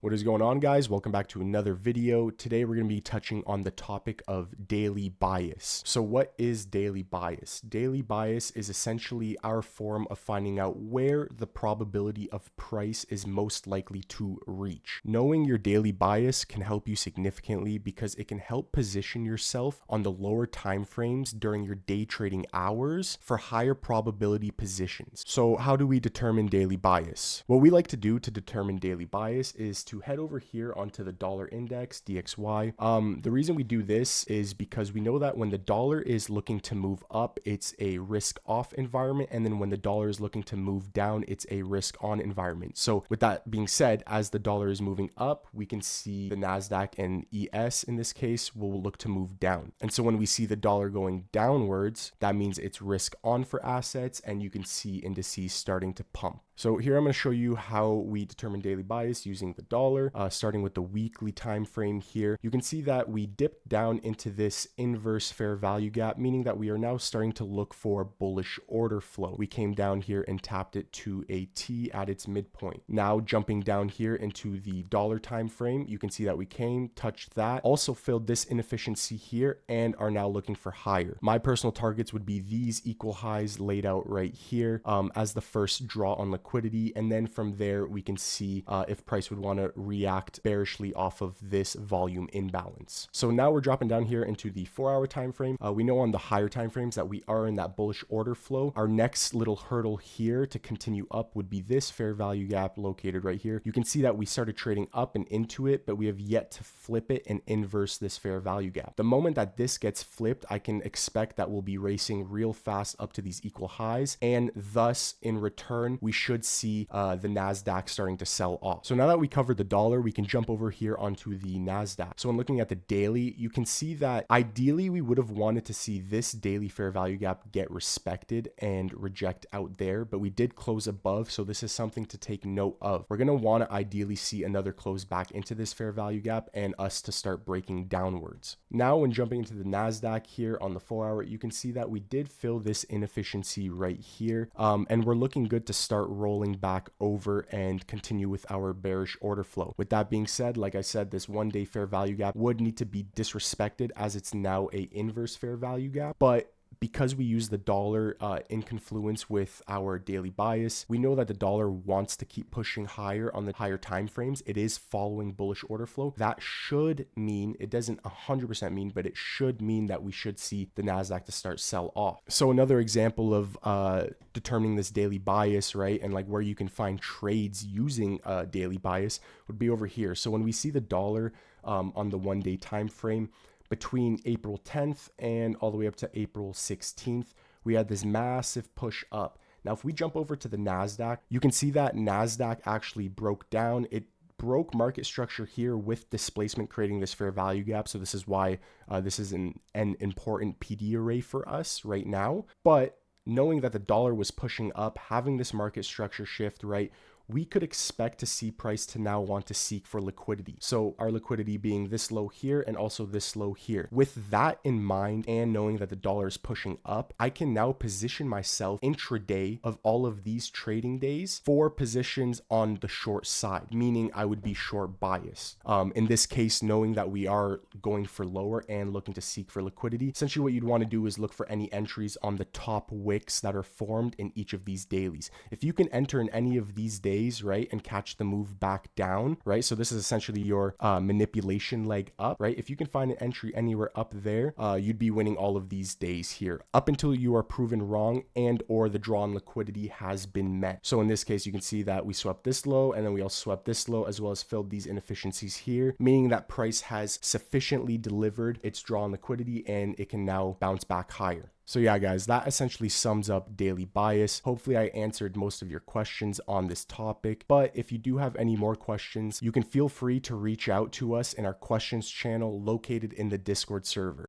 What is going on, guys? Welcome back to another video. Today we're going to be touching on the topic of daily bias. So what is daily bias? Daily bias is essentially our form of finding out where the probability of price is most likely to reach. Knowing your daily bias can help you significantly because it can help position yourself on the lower time frames during your day trading hours for higher probability positions. So how do we determine daily bias? What we like to do to determine daily bias is to head over here onto the dollar index DXY. The reason we do this is because we know that when the dollar is looking to move up, it's a risk off environment, and then when the dollar is looking to move down, it's a risk on environment. So with that being said, as the dollar is moving up, we can see the NASDAQ and ES in this case will look to move down. And so when we see the dollar going downwards, that means it's risk on for assets, and you can see indices starting to pump. So here I'm going to show you how we determine daily bias using the dollar, starting with the weekly time frame here. You can see that we dipped down into this inverse fair value gap, meaning that we are now starting to look for bullish order flow. We came down here and tapped it to a T at its midpoint. Now jumping down here into the dollar time frame, you can see that we came, touched that, also filled this inefficiency here, and are now looking for higher. My personal targets would be these equal highs laid out right here as the first draw on liquidity. And then from there, we can see if price would want to react bearishly off of this volume imbalance. So now we're dropping down here into the 4-hour time frame. We know on the higher time frames that we are in that bullish order flow. Our next little hurdle here to continue up would be this fair value gap located right here. You can see that we started trading up and into it, but we have yet to flip it and inverse this fair value gap. The moment that this gets flipped, I can expect that we'll be racing real fast up to these equal highs, and thus in return, we should see the NASDAQ starting to sell off. So now that we covered the dollar, we can jump over here onto the NASDAQ. So when looking at the daily, you can see that ideally we would have wanted to see this daily fair value gap get respected and reject out there, but we did close above. So this is something to take note of. We're going to want to ideally see another close back into this fair value gap and us to start breaking downwards. Now when jumping into the NASDAQ here on the 4-hour, you can see that we did fill this inefficiency right here, and we're looking good to start rolling back over and continue with our bearish order flow. With that being said, like I said, this 1-day fair value gap would need to be disrespected as it's now a inverse fair value gap, but because we use the dollar in confluence with our daily bias, we know that the dollar wants to keep pushing higher on the higher time frames. It is following bullish order flow. That should mean, it doesn't 100% mean, but it should mean that we should see the NASDAQ to start sell off. So another example of determining this daily bias, right, and like where you can find trades using daily bias would be over here. So when we see the dollar on the 1-day time frame, between April 10th and all the way up to April 16th, we had this massive push up. Now, if we jump over to the NASDAQ, you can see that NASDAQ actually broke down. It broke market structure here with displacement, creating this fair value gap. So this is why this is an important PD array for us right now. But knowing that the dollar was pushing up, having this market structure shift, right, we could expect to see price to now want to seek for liquidity. So our liquidity being this low here and also this low here. With that in mind, and knowing that the dollar is pushing up, I can now position myself intraday of all of these trading days for positions on the short side, meaning I would be short biased. In this case, knowing that we are going for lower and looking to seek for liquidity, essentially what you'd want to do is look for any entries on the top wicks that are formed in each of these dailies. If you can enter in any of these days, right, and catch the move back down, right? So this is essentially your manipulation leg up, right? If you can find an entry anywhere up there, you'd be winning all of these days here up until you are proven wrong and or the draw on liquidity has been met. So in this case, you can see that we swept this low and then we also swept this low as well as filled these inefficiencies here, meaning that price has sufficiently delivered its draw on liquidity and it can now bounce back higher. So yeah, guys, that essentially sums up daily bias. Hopefully I answered most of your questions on this topic, but if you do have any more questions, you can feel free to reach out to us in our questions channel located in the Discord server.